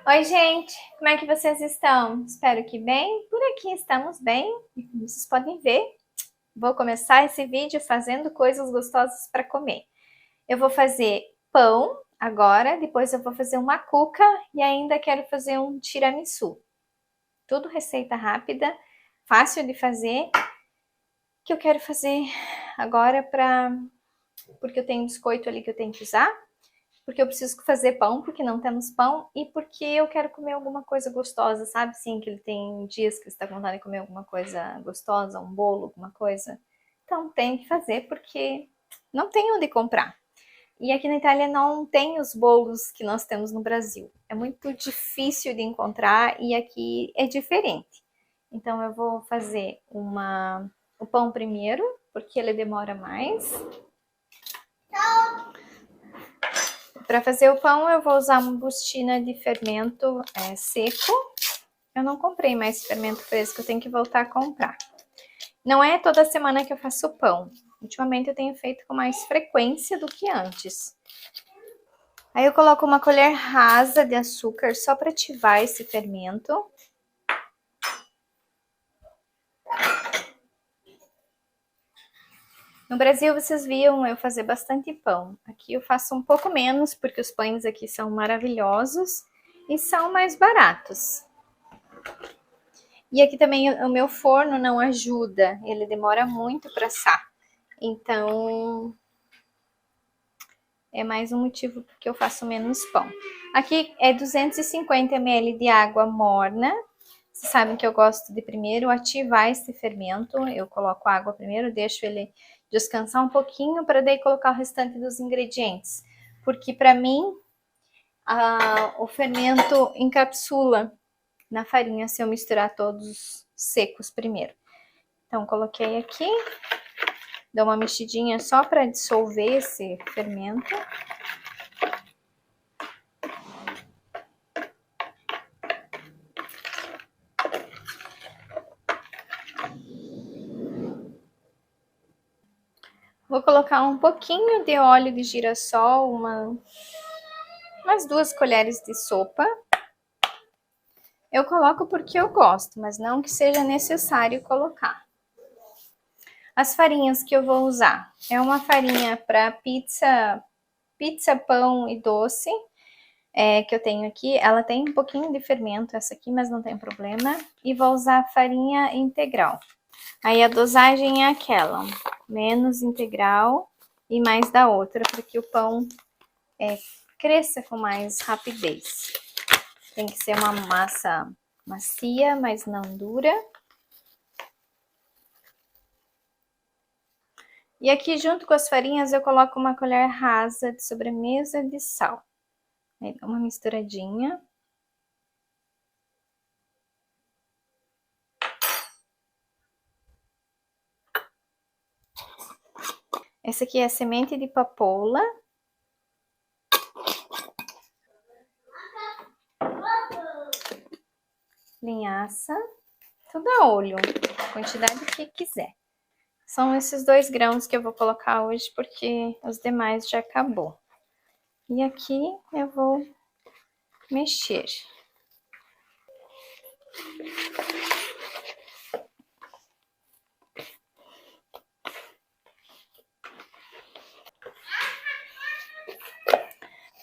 Oi, gente! Como é que vocês estão? Espero que bem. Por aqui estamos bem. E como vocês podem ver, vou começar esse vídeo fazendo coisas gostosas para comer. Eu vou fazer pão agora, depois eu vou fazer uma cuca e ainda quero fazer um tiramisu. Tudo receita rápida, fácil de fazer, que eu quero fazer agora porque eu tenho um biscoito ali que eu tenho que usar. Porque eu preciso fazer pão, porque não temos pão, e porque eu quero comer alguma coisa gostosa, sabe? Sim, que ele tem dias que você está com vontade de comer alguma coisa gostosa, um bolo, alguma coisa. Então tem que fazer, porque não tem onde comprar. E aqui na Itália não tem os bolos que nós temos no Brasil. É muito difícil de encontrar e aqui é diferente. Então eu vou fazer o pão primeiro, porque ele demora mais. Para fazer o pão, eu vou usar uma bustina de fermento seco. Eu não comprei mais fermento fresco, eu tenho que voltar a comprar. Não é toda semana que eu faço pão. Ultimamente eu tenho feito com mais frequência do que antes. Aí eu coloco uma colher rasa de açúcar só para ativar esse fermento. No Brasil vocês viam eu fazer bastante pão. Aqui eu faço um pouco menos, porque os pães aqui são maravilhosos e são mais baratos. E aqui também o meu forno não ajuda, ele demora muito para assar. Então, é mais um motivo porque eu faço menos pão. Aqui é 250 ml de água morna. Vocês sabem que eu gosto de primeiro ativar esse fermento. Eu coloco a água primeiro, deixo ele descansar um pouquinho para daí colocar o restante dos ingredientes. Porque para mim, o fermento encapsula na farinha se eu misturar todos secos primeiro. Então, coloquei aqui, dou uma mexidinha só para dissolver esse fermento. Vou colocar um pouquinho de óleo de girassol, umas 2 colheres de sopa. Eu coloco porque eu gosto, mas não que seja necessário colocar. As farinhas que eu vou usar é uma farinha para pizza, pão e doce, que eu tenho aqui. Ela tem um pouquinho de fermento, essa aqui, mas não tem problema. E vou usar farinha integral. Aí a dosagem é aquela, menos integral e mais da outra, para que o pão cresça com mais rapidez. Tem que ser uma massa macia, mas não dura. E aqui, junto com as farinhas, eu coloco uma colher rasa de sobremesa de sal. Aí dá uma misturadinha. Essa aqui é a semente de papoula. Linhaça. Tudo a olho, a quantidade que quiser. São esses 2 grãos que eu vou colocar hoje, porque os demais já acabou. E aqui eu vou mexer.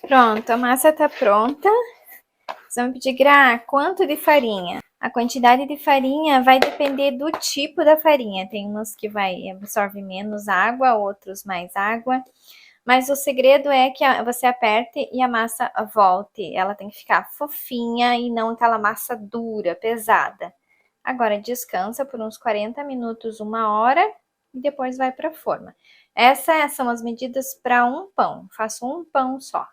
Pronto, a massa tá pronta. Vocês vão pedir, Gra, quanto de farinha? A quantidade de farinha vai depender do tipo da farinha. Tem umas que absorve menos água, outros mais água. Mas o segredo é que você aperte e a massa volte. Ela tem que ficar fofinha e não aquela massa dura, pesada. Agora descansa por uns 40 minutos, 1 hora e depois vai para a forma. Essas são as medidas para um pão. Faço um pão só.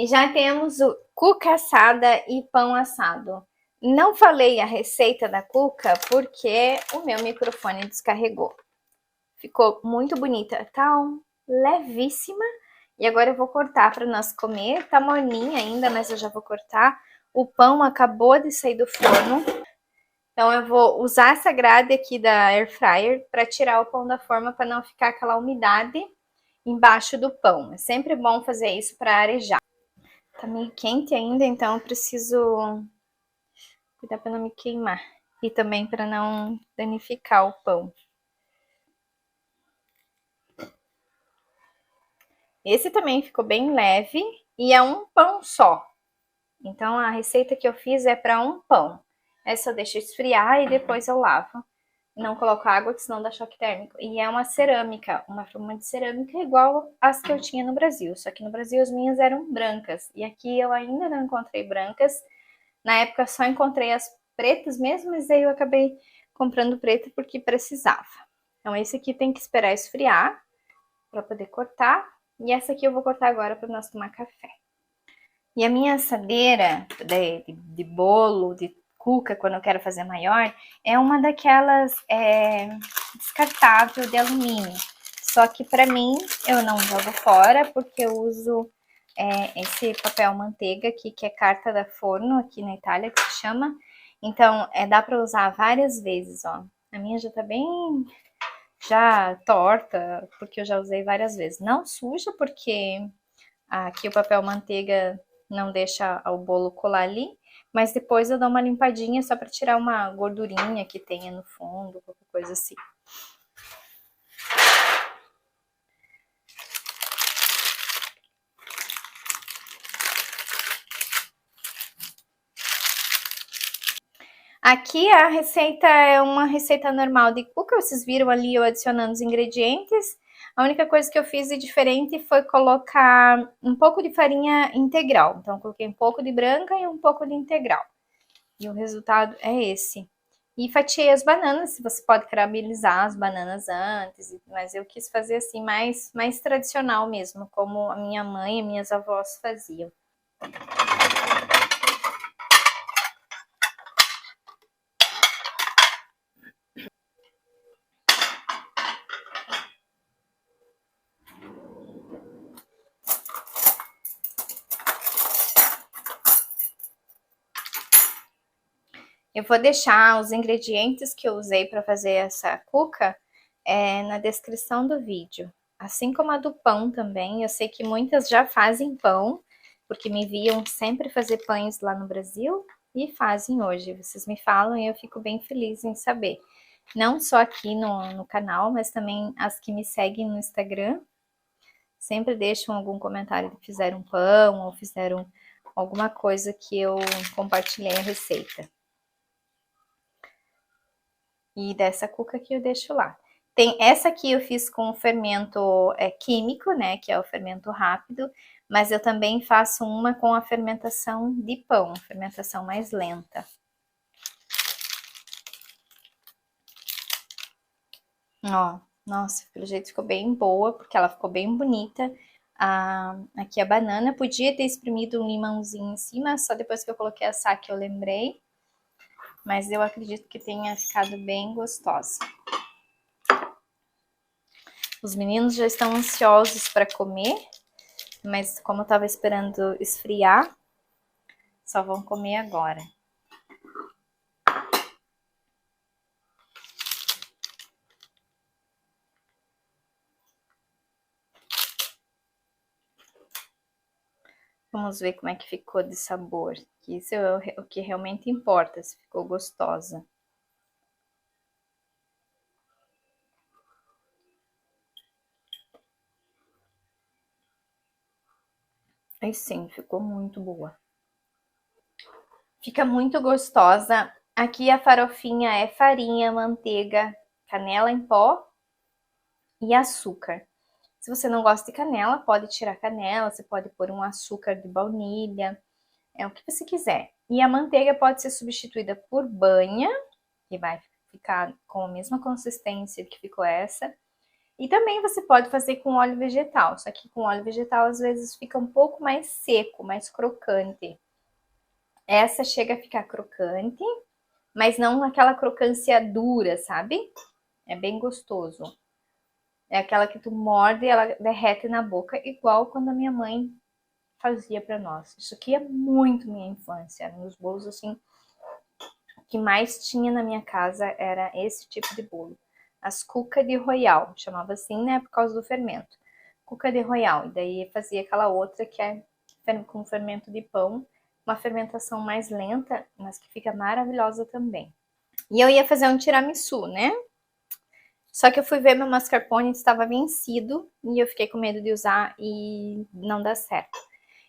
E já temos o cuca assada e pão assado. Não falei a receita da cuca porque o meu microfone descarregou. Ficou muito bonita, tá levíssima. E agora eu vou cortar para nós comer. Tá morninha ainda, mas eu já vou cortar. O pão acabou de sair do forno. Então eu vou usar essa grade aqui da air fryer para tirar o pão da forma para não ficar aquela umidade embaixo do pão. É sempre bom fazer isso para arejar. Tá meio quente ainda, então eu preciso cuidar para não me queimar e também para não danificar o pão. Esse também ficou bem leve e é um pão só. Então a receita que eu fiz é para um pão. Essa eu deixo esfriar e depois eu lavo. Não coloco água, que senão dá choque térmico. E é uma cerâmica, uma forma de cerâmica igual as que eu tinha no Brasil. Só que no Brasil as minhas eram brancas. E aqui eu ainda não encontrei brancas. Na época só encontrei as pretas mesmo, mas aí eu acabei comprando preta porque precisava. Então esse aqui tem que esperar esfriar para poder cortar. E essa aqui eu vou cortar agora para nós tomar café. E a minha assadeira de bolo, de cuca, quando eu quero fazer maior, é uma daquelas descartável de alumínio. Só que para mim, eu não jogo fora, porque eu uso esse papel manteiga aqui, que é carta da forno, aqui na Itália, que se chama. Então, dá para usar várias vezes, ó. A minha já tá bem já torta, porque eu já usei várias vezes. Não suja, porque aqui o papel manteiga não deixa o bolo colar ali, mas depois eu dou uma limpadinha só para tirar uma gordurinha que tenha no fundo, qualquer coisa assim. Aqui a receita é uma receita normal de cuca, vocês viram ali eu adicionando os ingredientes. A única coisa que eu fiz de diferente foi colocar um pouco de farinha integral. Então, eu coloquei um pouco de branca e um pouco de integral. E o resultado é esse. E fatiei as bananas, você pode caramelizar as bananas antes, mas eu quis fazer assim mais tradicional mesmo, como a minha mãe e minhas avós faziam. Eu vou deixar os ingredientes que eu usei para fazer essa cuca na descrição do vídeo. Assim como a do pão também. Eu sei que muitas já fazem pão, porque me viam sempre fazer pães lá no Brasil e fazem hoje. Vocês me falam e eu fico bem feliz em saber. Não só aqui no canal, mas também as que me seguem no Instagram. Sempre deixam algum comentário de fizeram pão ou fizeram alguma coisa que eu compartilhei a receita. E dessa cuca que eu deixo lá. Tem essa aqui eu fiz com fermento químico, né, que é o fermento rápido, mas eu também faço uma com a fermentação de pão, fermentação mais lenta. Ó, nossa, pelo jeito ficou bem boa, porque ela ficou bem bonita. Aqui a banana, podia ter espremido um limãozinho em cima, só depois que eu coloquei a saque eu lembrei. Mas eu acredito que tenha ficado bem gostosa. Os meninos já estão ansiosos para comer, mas como eu estava esperando esfriar, só vão comer agora. Vamos ver como é que ficou de sabor, que isso é o que realmente importa, se ficou gostosa. Aí sim, ficou muito boa. Fica muito gostosa. Aqui a farofinha é farinha, manteiga, canela em pó e açúcar. Se você não gosta de canela, pode tirar a canela, você pode pôr um açúcar de baunilha, é o que você quiser. E a manteiga pode ser substituída por banha, que vai ficar com a mesma consistência que ficou essa, E também você pode fazer com óleo vegetal, só que com óleo vegetal às vezes fica um pouco mais seco, mais crocante. Essa chega a ficar crocante, mas não aquela crocância dura, sabe? É bem gostoso. É aquela que tu morde e ela derrete na boca, igual quando a minha mãe fazia para nós. Isso aqui é muito minha infância. Nos bolos assim, o que mais tinha na minha casa era esse tipo de bolo. As cuca de royal, chamava assim, né, por causa do fermento. Cuca de royal. E daí fazia aquela outra que é com fermento de pão, uma fermentação mais lenta, mas que fica maravilhosa também. E eu ia fazer um tiramisu, né? Só que eu fui ver meu mascarpone estava vencido e eu fiquei com medo de usar e não dá certo.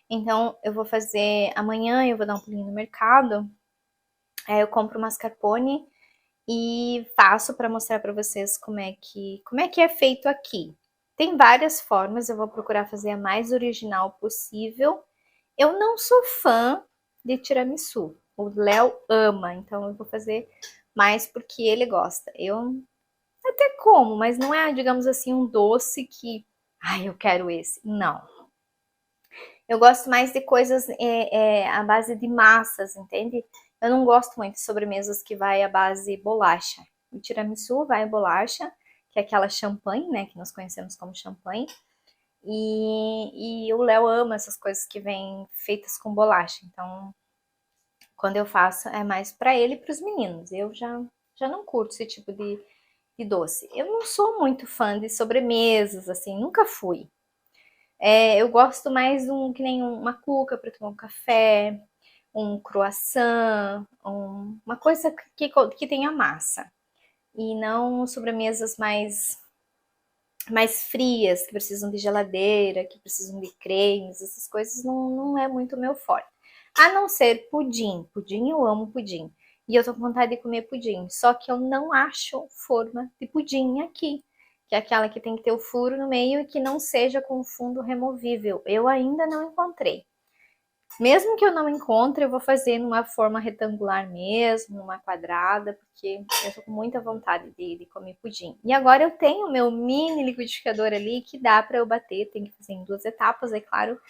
Então eu vou fazer amanhã, eu vou dar um pulinho no mercado, aí eu compro o mascarpone e faço para mostrar para vocês como é que é feito aqui. Tem várias formas, eu vou procurar fazer a mais original possível. Eu não sou fã de tiramisu. O Léo ama, então eu vou fazer mais porque ele gosta. Eu até como, mas não é, digamos assim, um doce que, ai, eu quero esse. Não. Eu gosto mais de coisas à base de massas, entende? Eu não gosto muito de sobremesas que vai à base bolacha. O tiramisu vai à bolacha, que é aquela champanhe, né, que nós conhecemos como champanhe. E o Léo ama essas coisas que vêm feitas com bolacha. Então, quando eu faço, é mais para ele e para os meninos. Eu já não curto esse tipo de doce. Eu não sou muito fã de sobremesas, assim, nunca fui. Eu gosto mais de que nem uma cuca para tomar um café, um croissant, uma coisa que tenha massa. E não sobremesas mais frias, que precisam de geladeira, que precisam de cremes, essas coisas não é muito meu forte. A não ser pudim. Pudim, eu amo pudim. E eu tô com vontade de comer pudim. Só que eu não acho forma de pudim aqui. Que é aquela que tem que ter o furo no meio e que não seja com fundo removível. Eu ainda não encontrei. Mesmo que eu não encontre, eu vou fazer numa forma retangular mesmo, numa quadrada, porque eu tô com muita vontade de comer pudim. E agora eu tenho o meu mini liquidificador ali que dá para eu bater, tem que fazer em 2 etapas, é claro,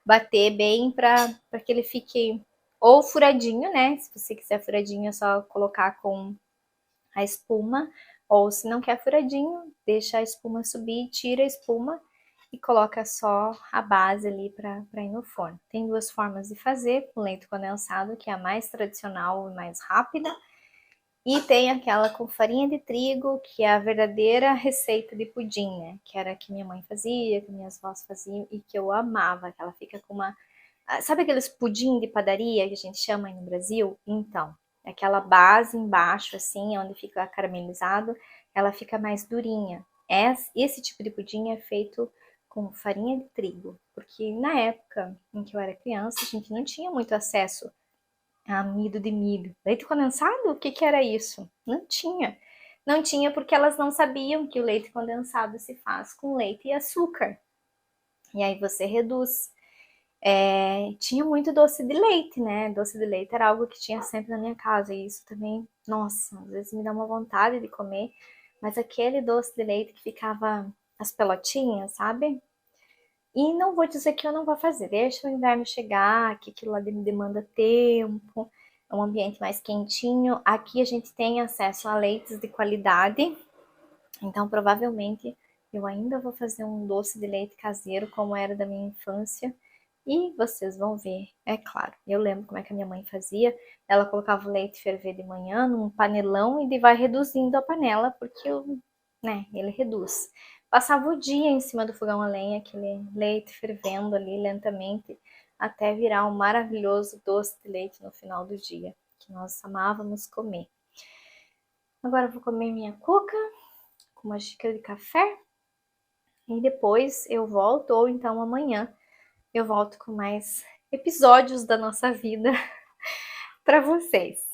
bater bem para que ele fique ou furadinho, né? Se você quiser furadinho, é só colocar com a espuma, ou se não quer furadinho, deixa a espuma subir, tira a espuma e coloca só a base ali para ir no forno. Tem 2 formas de fazer, com leite condensado, que é a mais tradicional e mais rápida, e tem aquela com farinha de trigo, que é a verdadeira receita de pudim, né? Que era a que minha mãe fazia, que minhas avós faziam e que eu amava, que ela fica com uma... Sabe aqueles pudim de padaria que a gente chama aí no Brasil? Então, aquela base embaixo, assim, onde fica caramelizado, ela fica mais durinha. Esse tipo de pudim é feito com farinha de trigo, porque na época em que eu era criança, a gente não tinha muito acesso a amido de milho. Leite condensado? O que era isso? Não tinha. Não tinha porque elas não sabiam que o leite condensado se faz com leite e açúcar. E aí você reduz. Tinha muito doce de leite, né? Doce de leite era algo que tinha sempre na minha casa. E isso também, nossa, às vezes me dá uma vontade de comer. Mas aquele doce de leite que ficava as pelotinhas, sabe? E não vou dizer que eu não vou fazer, deixa o inverno chegar, que aquilo lá demanda tempo, é um ambiente mais quentinho. Aqui a gente tem acesso a leites de qualidade, então provavelmente eu ainda vou fazer um doce de leite caseiro como era da minha infância. E vocês vão ver, é claro. Eu lembro como é que a minha mãe fazia. Ela colocava o leite ferver de manhã num panelão e vai reduzindo a panela, porque ele reduz. Passava o dia em cima do fogão a lenha, aquele leite fervendo ali lentamente, até virar um maravilhoso doce de leite no final do dia, que nós amávamos comer. Agora eu vou comer minha cuca com uma xícara de café e depois eu volto, ou então amanhã eu volto com mais episódios da nossa vida para vocês.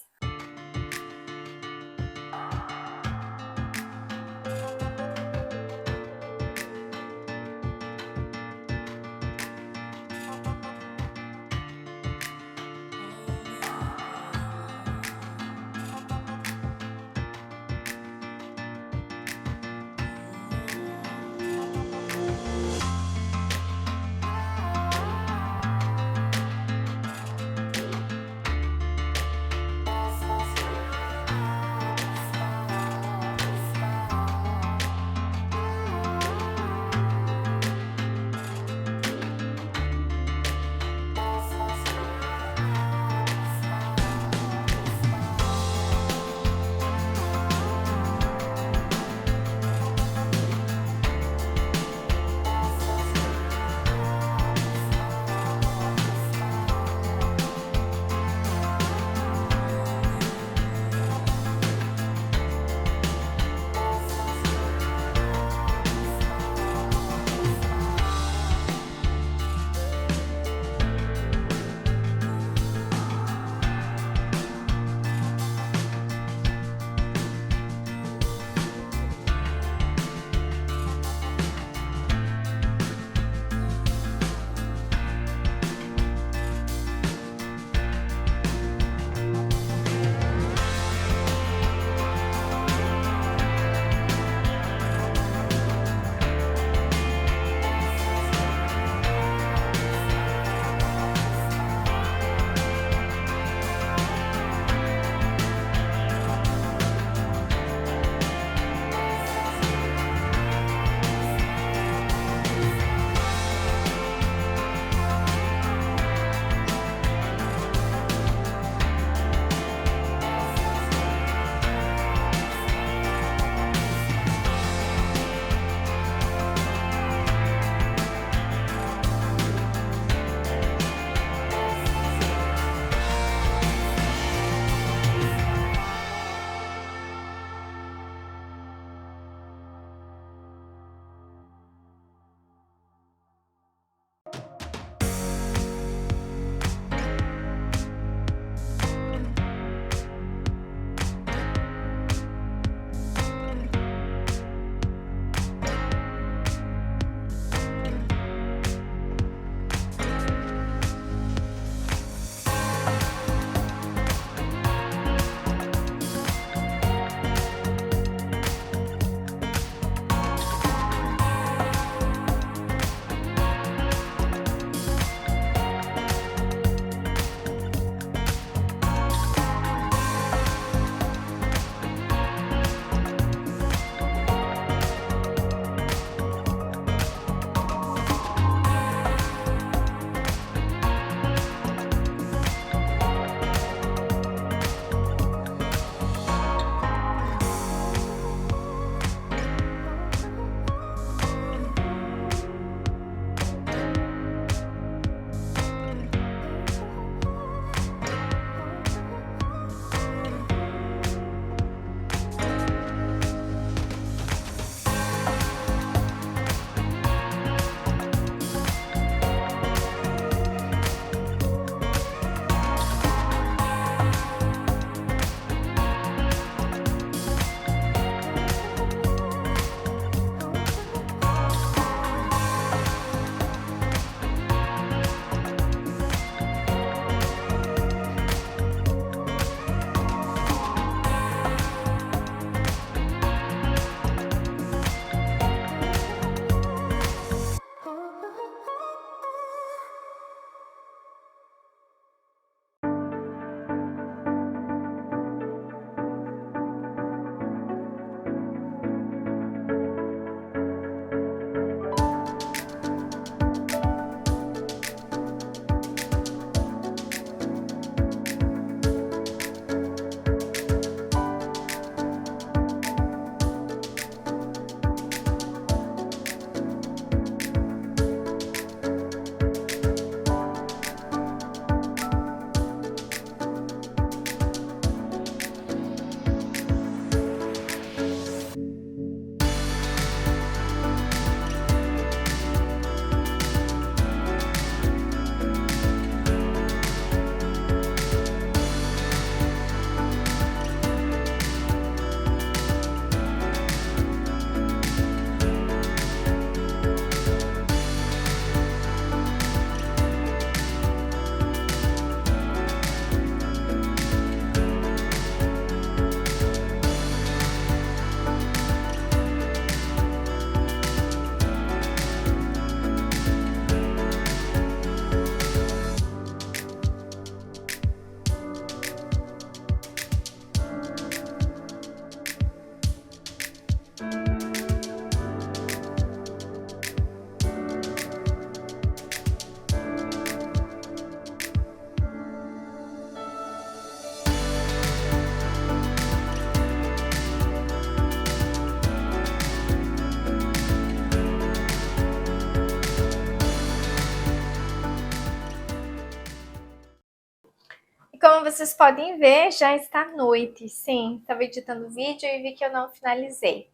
Como vocês podem ver, já está noite. Sim, estava editando o vídeo e vi que eu não finalizei.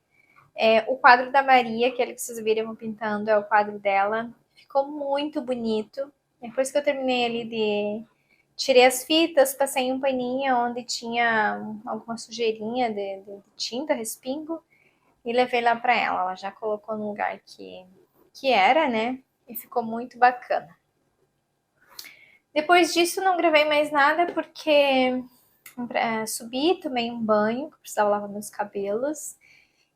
O quadro da Maria, aquele que vocês viram pintando, é o quadro dela. Ficou muito bonito. Depois que eu terminei ali de... Tirei as fitas, passei um paninho onde tinha alguma sujeirinha de tinta, respingo, e levei lá para ela. Ela já colocou no lugar que era, né? E ficou muito bacana. Depois disso, não gravei mais nada porque subi, tomei um banho, que precisava lavar meus cabelos.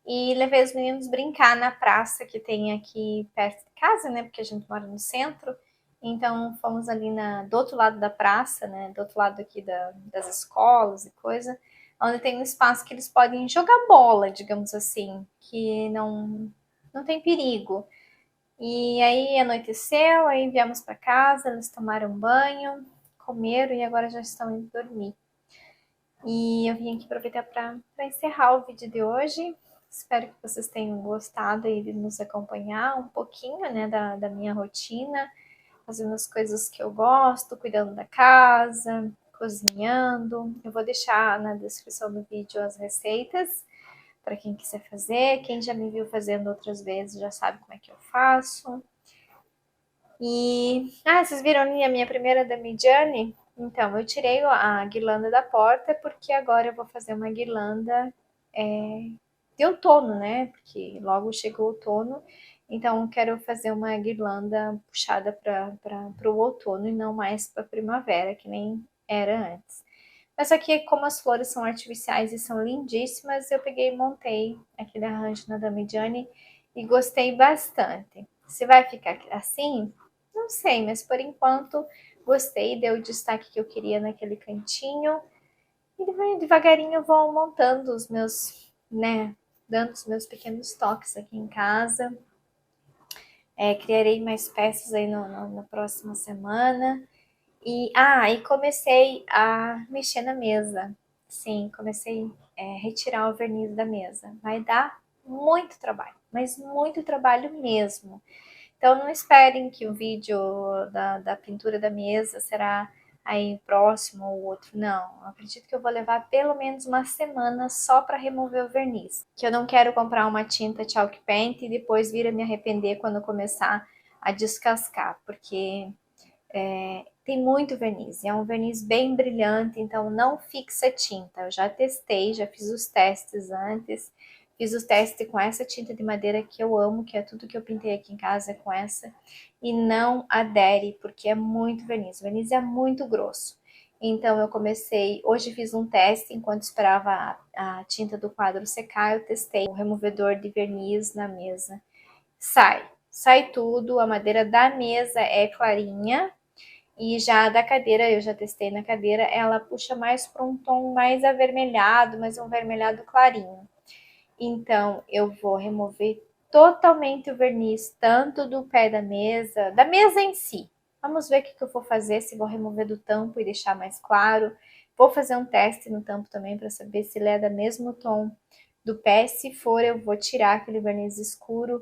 E levei os meninos brincar na praça que tem aqui perto de casa, né? Porque a gente mora no centro. Então fomos ali do outro lado da praça, né? Do outro lado aqui das escolas e coisa, onde tem um espaço que eles podem jogar bola, digamos assim, que não tem perigo. E aí anoiteceu, aí viemos para casa, eles tomaram banho, comeram e agora já estão indo dormir. E eu vim aqui aproveitar para encerrar o vídeo de hoje. Espero que vocês tenham gostado aí de nos acompanhar um pouquinho, né, da minha rotina, fazendo as coisas que eu gosto, cuidando da casa, cozinhando. Eu vou deixar na descrição do vídeo as receitas para quem quiser fazer. Quem já me viu fazendo outras vezes já sabe como é que eu faço. E, vocês viram ali a minha primeira da Midjourney? Então, eu tirei a guirlanda da porta porque agora eu vou fazer uma guirlanda de outono, né? Porque logo chegou o outono, então eu quero fazer uma guirlanda puxada para o outono e não mais para primavera, que nem era antes. Mas só que como as flores são artificiais e são lindíssimas, eu peguei e montei aquele arranjo na Dame Johnny e gostei bastante. Se vai ficar assim, não sei, mas por enquanto gostei, deu o destaque que eu queria naquele cantinho. E devagarinho eu vou montando os meus, né, dando os meus pequenos toques aqui em casa. Criarei mais peças aí na próxima semana. E comecei a mexer na mesa. Sim, comecei a retirar o verniz da mesa. Vai dar muito trabalho, mas muito trabalho mesmo. Então não esperem que o vídeo da pintura da mesa será aí próximo ou outro. Não, eu acredito que eu vou levar pelo menos uma semana só para remover o verniz. Que eu não quero comprar uma tinta chalk paint e depois vir a me arrepender quando começar a descascar, porque tem muito verniz. É um verniz bem brilhante, então não fixa tinta. Eu já testei, já fiz os testes antes. Fiz os testes com essa tinta de madeira que eu amo, que é tudo que eu pintei aqui em casa é com essa. E não adere, porque é muito verniz. O verniz é muito grosso. Então eu comecei, hoje fiz um teste, enquanto esperava a tinta do quadro secar, eu testei o removedor de verniz na mesa. Sai tudo, a madeira da mesa é clarinha, e já da cadeira, eu já testei na cadeira, ela puxa mais para um tom mais avermelhado, mas um vermelhado clarinho. Então, eu vou remover totalmente o verniz, tanto do pé da mesa em si. Vamos ver o que eu vou fazer, se vou remover do tampo e deixar mais claro. Vou fazer um teste no tampo também para saber se ele é do mesmo tom do pé. Se for, eu vou tirar aquele verniz escuro.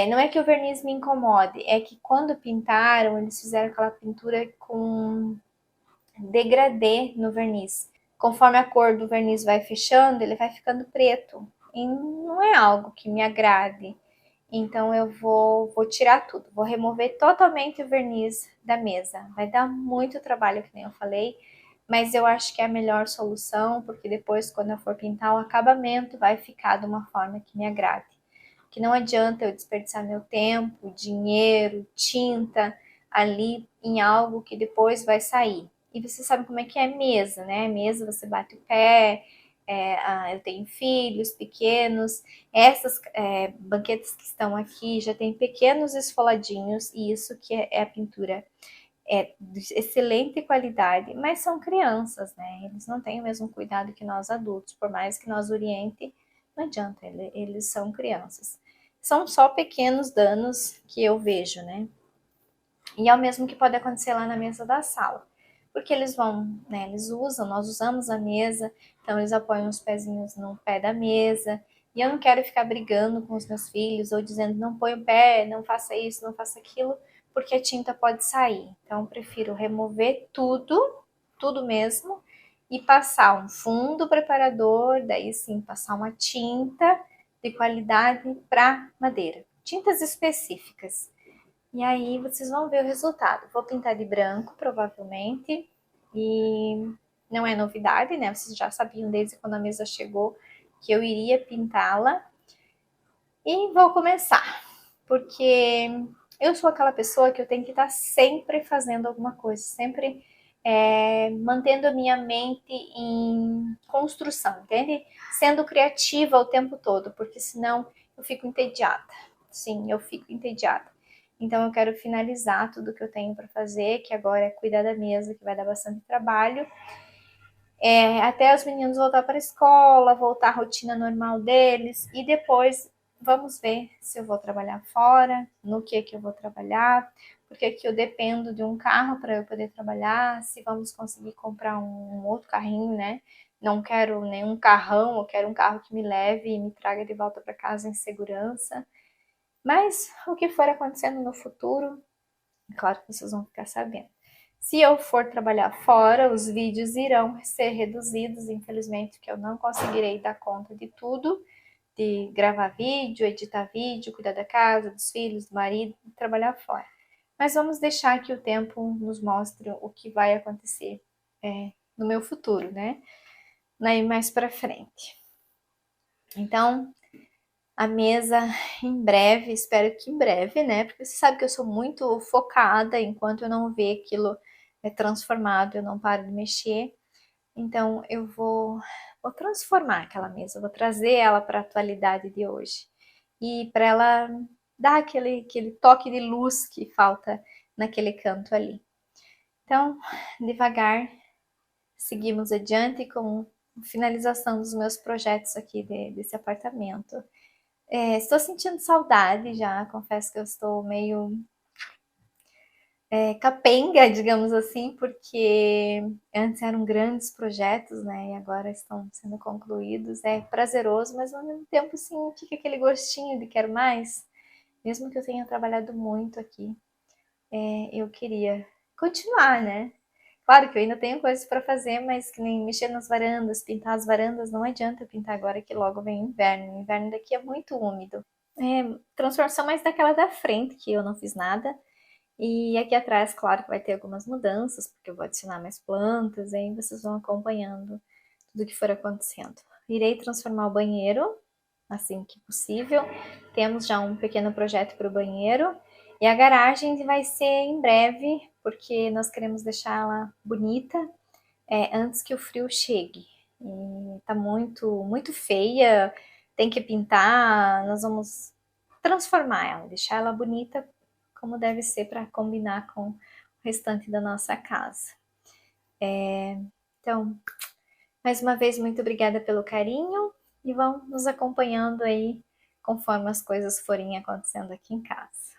Não é que o verniz me incomode, é que quando pintaram, eles fizeram aquela pintura com degradê no verniz. Conforme a cor do verniz vai fechando, ele vai ficando preto. E não é algo que me agrade. Então eu vou tirar tudo, vou remover totalmente o verniz da mesa. Vai dar muito trabalho, que nem eu falei, mas eu acho que é a melhor solução, porque depois, quando eu for pintar, o acabamento vai ficar de uma forma que me agrade. Que não adianta eu desperdiçar meu tempo, dinheiro, tinta ali em algo que depois vai sair. E você sabe como é que é mesa, né? Mesa você bate o pé, eu tenho filhos pequenos, essas banquetas que estão aqui já tem pequenos esfoladinhos, e isso que é a pintura de excelente qualidade, mas são crianças, né? Eles não têm o mesmo cuidado que nós adultos, por mais que nós oriente, não adianta, eles são crianças. São só pequenos danos que eu vejo, né? E é o mesmo que pode acontecer lá na mesa da sala. Porque eles vão, né? Nós usamos a mesa, então eles apoiam os pezinhos no pé da mesa. E eu não quero ficar brigando com os meus filhos ou dizendo não põe o pé, não faça isso, não faça aquilo, porque a tinta pode sair. Então eu prefiro remover tudo tudo mesmo, e passar um fundo preparador, daí sim passar uma tinta de qualidade para madeira, tintas específicas. E aí vocês vão ver o resultado. Vou pintar de branco, provavelmente, e não é novidade, né? Vocês já sabiam desde quando a mesa chegou que eu iria pintá-la. E vou começar, porque eu sou aquela pessoa que eu tenho que estar sempre fazendo alguma coisa, sempre mantendo a minha mente em construção, entende? Sendo criativa o tempo todo, porque senão eu fico entediada. Sim, eu fico entediada. Então eu quero finalizar tudo que eu tenho para fazer, que agora é cuidar da mesa, que vai dar bastante trabalho. Até os meninos voltar para a escola, voltar à rotina normal deles, e depois vamos ver se eu vou trabalhar fora, no que eu vou trabalhar, porque aqui eu dependo de um carro para eu poder trabalhar, se vamos conseguir comprar um outro carrinho, né? Não quero nenhum carrão, eu quero um carro que me leve e me traga de volta para casa em segurança. Mas o que for acontecendo no futuro, claro que vocês vão ficar sabendo. Se eu for trabalhar fora, os vídeos irão ser reduzidos, infelizmente, porque eu não conseguirei dar conta de tudo, de gravar vídeo, editar vídeo, cuidar da casa, dos filhos, do marido, e trabalhar fora. Mas vamos deixar que o tempo nos mostre o que vai acontecer no meu futuro, né? Mais pra frente. Então, a mesa em breve, espero que em breve, né? Porque você sabe que eu sou muito focada, enquanto eu não ver aquilo transformado, eu não paro de mexer. Então eu vou transformar aquela mesa, vou trazer ela para a atualidade de hoje. E para ela dar aquele toque de luz que falta naquele canto ali. Então, devagar, seguimos adiante com a finalização dos meus projetos aqui desse apartamento. Estou sentindo saudade já, confesso que eu estou meio capenga, digamos assim, porque antes eram grandes projetos, né, e agora estão sendo concluídos. É prazeroso, mas ao mesmo tempo, sim, fica aquele gostinho de quero mais. Mesmo que eu tenha trabalhado muito aqui, eu queria continuar, né? Claro que eu ainda tenho coisas para fazer, mas que nem mexer nas varandas, pintar as varandas, não adianta pintar agora que logo vem o inverno. O inverno daqui é muito úmido. Transformação mais daquela da frente, que eu não fiz nada. E aqui atrás, claro que vai ter algumas mudanças, porque eu vou adicionar mais plantas, aí vocês vão acompanhando tudo que for acontecendo. Irei transformar o banheiro, assim que possível. Temos já um pequeno projeto para o banheiro. E a garagem vai ser em breve, porque nós queremos deixá-la bonita antes que o frio chegue. E tá muito feia, tem que pintar, nós vamos transformar ela, deixar ela bonita como deve ser para combinar com o restante da nossa casa. Então, mais uma vez, muito obrigada pelo carinho e vão nos acompanhando aí conforme as coisas forem acontecendo aqui em casa.